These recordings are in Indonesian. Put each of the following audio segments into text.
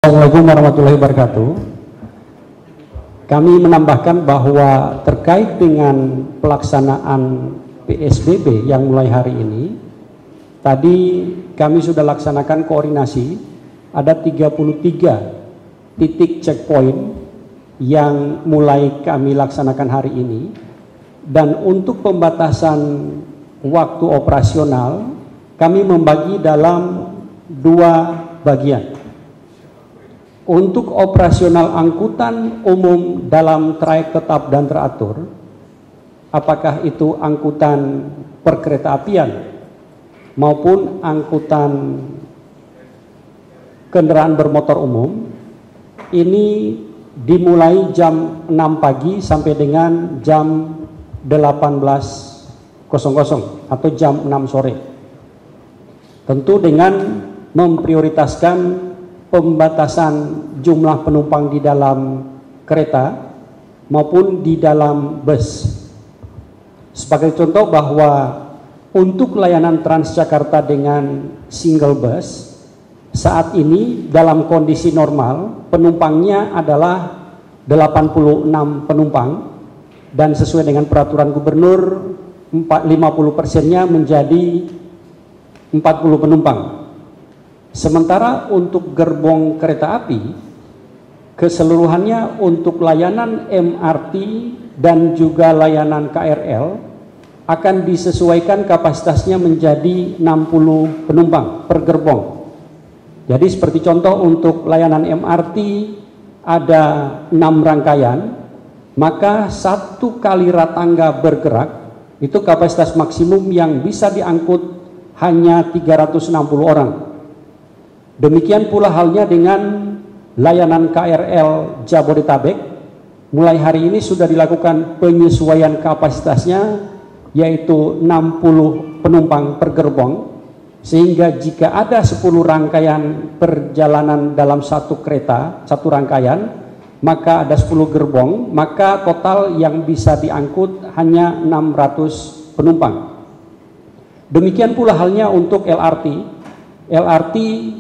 Assalamualaikum warahmatullahi wabarakatuh. Kami menambahkan bahwa terkait dengan pelaksanaan PSBB yang mulai hari ini, tadi kami sudah laksanakan koordinasi, ada 33 titik checkpoint yang mulai kami laksanakan hari ini, dan untuk pembatasan waktu operasional kami membagi dalam 2 bagian. Untuk operasional angkutan umum dalam trayek tetap dan teratur, apakah itu angkutan perkeretaapian maupun angkutan kendaraan bermotor umum, ini dimulai jam 6 pagi sampai dengan jam 18.00 atau jam 6 sore. Tentu dengan memprioritaskan pembatasan jumlah penumpang di dalam kereta maupun di dalam bus. Sebagai contoh bahwa untuk layanan Transjakarta dengan single bus, saat ini dalam kondisi normal penumpangnya adalah 86 penumpang, dan sesuai dengan peraturan gubernur 50%-nya menjadi 40 penumpang. Sementara untuk gerbong kereta api, keseluruhannya untuk layanan MRT dan juga layanan KRL akan disesuaikan kapasitasnya menjadi 60 penumpang per gerbong. Jadi seperti contoh untuk layanan MRT ada 6 rangkaian, maka 1 kali ratangga bergerak itu kapasitas maksimum yang bisa diangkut hanya 360 orang. Demikian pula halnya dengan layanan KRL Jabodetabek. Mulai hari ini sudah dilakukan penyesuaian kapasitasnya, yaitu 60 penumpang per gerbong, sehingga jika ada 10 rangkaian perjalanan dalam satu kereta, satu rangkaian, maka ada 10 gerbong, maka total yang bisa diangkut hanya 600 penumpang. Demikian pula halnya untuk LRT. LRT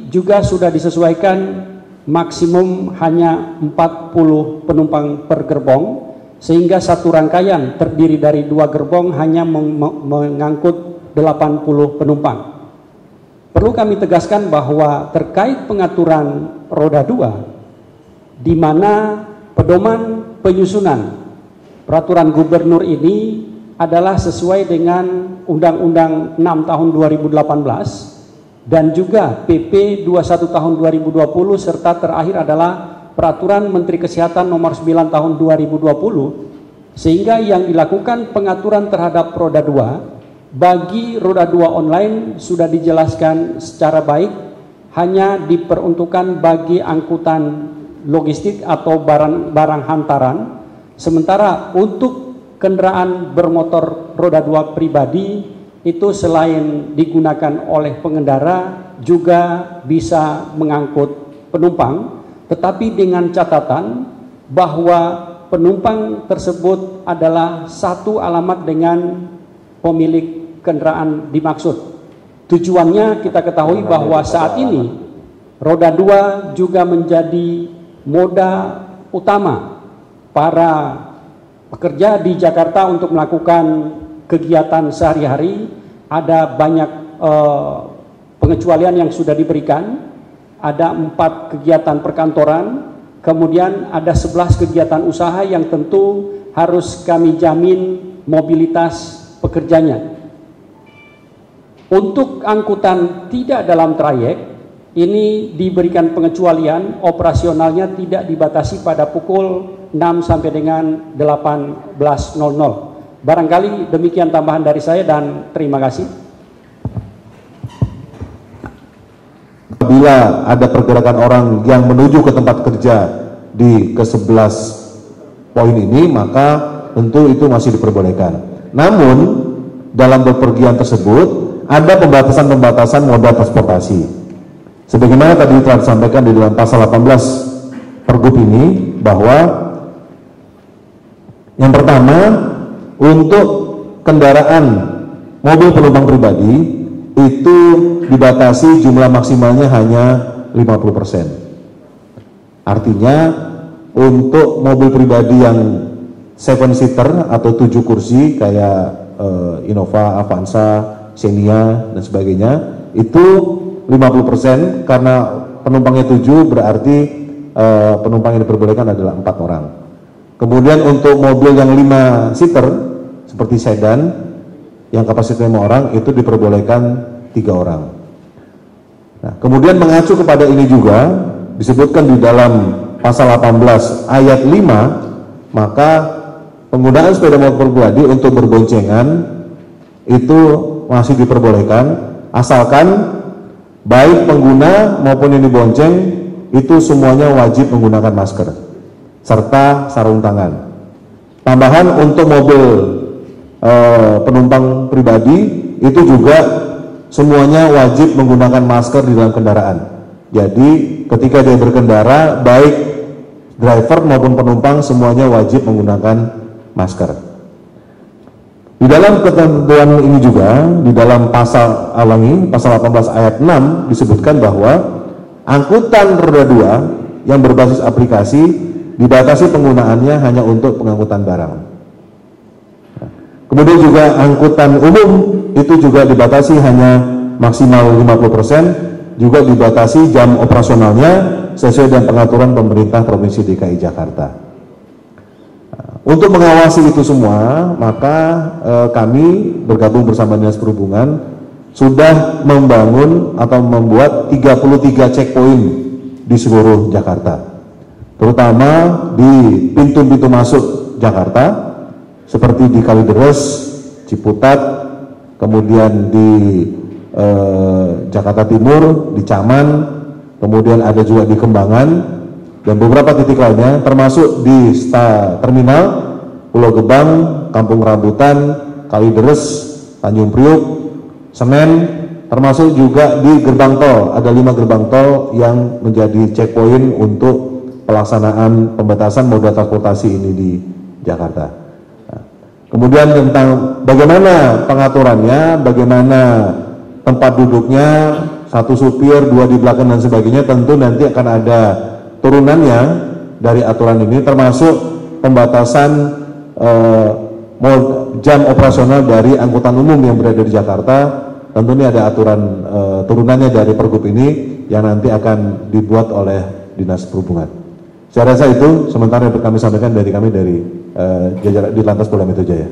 juga sudah disesuaikan maksimum hanya 40 penumpang per gerbong, sehingga satu rangkaian terdiri dari 2 gerbong hanya mengangkut 80 penumpang. Perlu kami tegaskan bahwa terkait pengaturan roda 2, di mana pedoman penyusunan peraturan gubernur ini adalah sesuai dengan Undang-Undang 6 tahun 2018 dan juga PP 21 tahun 2020, serta terakhir adalah Peraturan Menteri Kesehatan nomor 9 tahun 2020, sehingga yang dilakukan pengaturan terhadap roda 2 bagi roda 2 online sudah dijelaskan secara baik, hanya diperuntukkan bagi angkutan logistik atau barang hantaran. Sementara untuk kendaraan bermotor roda 2 pribadi itu selain digunakan oleh pengendara juga bisa mengangkut penumpang, tetapi dengan catatan bahwa penumpang tersebut adalah satu alamat dengan pemilik kendaraan dimaksud. Tujuannya kita ketahui bahwa saat ini roda 2 juga menjadi moda utama para pekerja di Jakarta untuk melakukan kegiatan sehari-hari. Ada banyak pengecualian yang sudah diberikan, ada 4 kegiatan perkantoran, kemudian ada 11 kegiatan usaha yang tentu harus kami jamin mobilitas pekerjanya. Untuk angkutan tidak dalam trayek, ini diberikan pengecualian, operasionalnya tidak dibatasi pada pukul 6 sampai dengan 18.00. Barangkali demikian tambahan dari saya dan terima kasih. Apabila ada pergerakan orang yang menuju ke tempat kerja di ke-11 poin ini, maka tentu itu masih diperbolehkan. Namun dalam bepergian tersebut ada pembatasan-pembatasan moda transportasi. Sebagaimana tadi telah disampaikan di dalam pasal 18 Pergub ini, bahwa yang pertama, untuk kendaraan mobil penumpang pribadi itu dibatasi jumlah maksimalnya hanya 50%. Artinya untuk mobil pribadi yang 7-seater atau 7 kursi kayak Innova, Avanza, Xenia dan sebagainya itu 50%, karena penumpangnya 7 berarti penumpang yang diperbolehkan adalah 4 orang. Kemudian untuk mobil yang 5-seater seperti sedan yang kapasitasnya 5 orang itu diperbolehkan 3 orang. Nah, kemudian mengacu kepada ini juga disebutkan di dalam pasal 18 ayat 5, maka penggunaan sepeda motor pribadi untuk berboncengan itu masih diperbolehkan asalkan baik pengguna maupun yang dibonceng itu semuanya wajib menggunakan masker serta sarung tangan. Tambahan untuk mobil penumpang pribadi itu juga semuanya wajib menggunakan masker di dalam kendaraan. Jadi ketika dia berkendara, baik driver maupun penumpang semuanya wajib menggunakan masker. Di dalam ketentuan ini juga, di dalam pasal 18 ayat 6 disebutkan bahwa angkutan roda 2 yang berbasis aplikasi dibatasi penggunaannya hanya untuk pengangkutan barang. Kemudian juga angkutan umum itu juga dibatasi hanya maksimal 50%, juga dibatasi jam operasionalnya sesuai dengan pengaturan pemerintah Provinsi DKI Jakarta. Untuk mengawasi itu semua, maka kami bergabung bersama Dinas Perhubungan sudah membangun atau membuat 33 checkpoint di seluruh Jakarta, terutama di pintu-pintu masuk Jakarta seperti di Kalideres, Ciputat, kemudian di Jakarta Timur, di Caman, kemudian ada juga di Kembangan, dan beberapa titik lainnya termasuk di terminal Pulau Gebang, Kampung Rambutan, Kalideres, Tanjung Priuk, Senen, termasuk juga di gerbang tol. Ada 5 gerbang tol yang menjadi checkpoint untuk pelaksanaan pembatasan moda transportasi ini di Jakarta. Nah, kemudian tentang bagaimana pengaturannya, bagaimana tempat duduknya, 1 supir, 2 di belakang dan sebagainya, tentu nanti akan ada turunannya dari aturan ini, termasuk pembatasan jam operasional dari angkutan umum yang berada di Jakarta. Tentu ini ada aturan turunannya dari Pergub ini yang nanti akan dibuat oleh Dinas Perhubungan. Saya rasa itu sementara yang kami sampaikan dari jajaran di Lantas Polda Metro Jaya.